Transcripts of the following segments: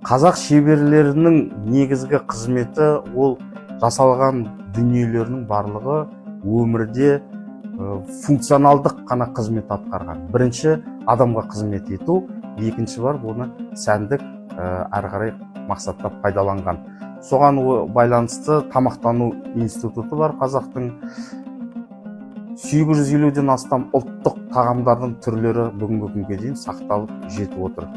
Қазақ шеберлерінің негізгі қызметі ол жасалған дүниелерінің барлығы өмірде функционалдық қана қызмет атқарған. Бірінші адамға қызмет ету, екінші бар бұны сәндік әрі қарай мақсатта пайдаланған. Соған байланысты тамақтану институты бар қазақтың. 850-ден астам ұлттық тағамдардың түрлері бүгінгі күнге дейін сақталып жетіп отыр.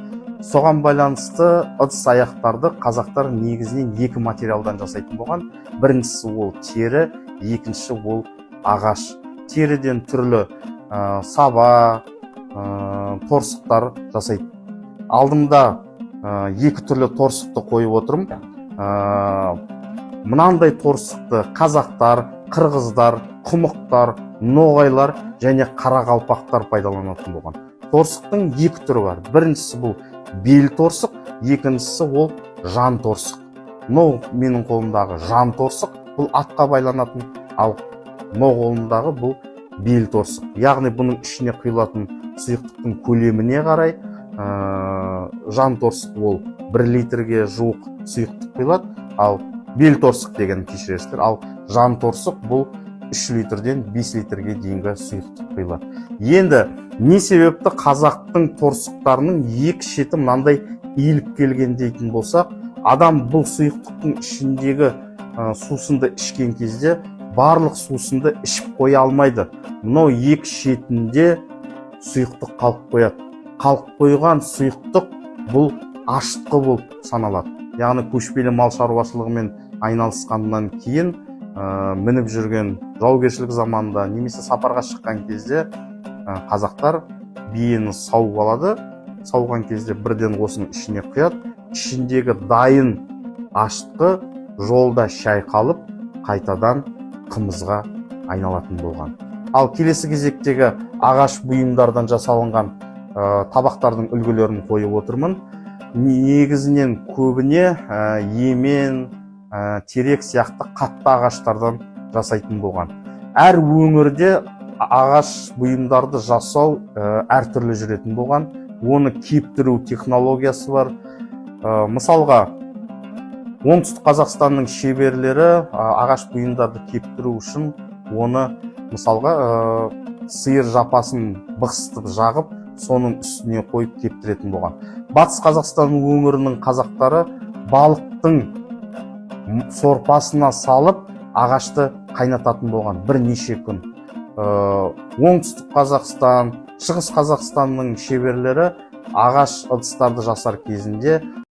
Соған байланысты ыдыс аяқтарды қазақтар негізінен екі материалдан жасайтын болған. Біріншісі ол тері, екіншісі ол ағаш. Теріден түрлі саба, торсықтар жасайды. Алдымда екі түрлі торсықты қойып отырмын. Мынандай торсықты қазақтар, қырғыздар, құмықтар, ноғайлар және қарақалпақтар пайдаланатын болған. Торсықтың екі түрі бар. Біріншісі бұл бел торсық, екіншісі ол жан торсық. Мынау менің қолымдағы жан торсық, бұл атқа байланатын, ал мынау қолымдағы бұл бел торсық. Яғни бұның ішіне құйылатын сұйықтықтың көлеміне қарай жан торсық ол 1 литрге жуық сұйықтық құйылады, ал бел торсық деген кешіресіздер, ал жан торсық бұл 3 литрден 5 литрге дейінгі сұйықтық құйылады. Енді не себепті қазақтың торсықтарының екі шеті мынандай иіліп келген дейтін болсақ, адам бұл сұйықтықтың ішіндегі сусынды ішкен кезде барлық сусынды ішіп қоя алмайды. Мынау екі шетінде сұйықтық қалып қояды. Қалып қойған сұйықтық бұл ашытқы болып саналады. Яғни көшпелі мал шаруашылығымен айналысқаннан кейін мініп жүрген жаугершілік заманда немесе сапарға шыққан кезде қазақтар биені сауып алады. Сауған кезде бірден осының ішіне құяды. Ішіндегі дайын ашытқы жолда шайқалып, қайтадан қымызға айналатын болған. Ал келесі кезектегі ағаш бұйымдардан жасалынған табақтардың үлгілерін қойып отырмын. Негізінен көбіне емен, терек сияқты қатты ағаштардан жасайтын болған. Әр өңірде ағаш бұйымдарды жасау әртүрлі жүретін болған. Оны кептіру технологиясы бар. Мысалға, оңтүстік Қазақстанның шеберлері ағаш бұйымдарды кептіру үшін оны мысалға сиыр жапасын бықсытып жағып, соның үстіне қойып кептіретін болған. Батыс Қазақстан өңірінің қазақтары балықтың сорпасына салып ағашты қайнататын болған бірнеше күн. Оңтүстік Қазақстан, Шығыс Қазақстанның шеберлері ағаш ыдыстарды жасар кезінде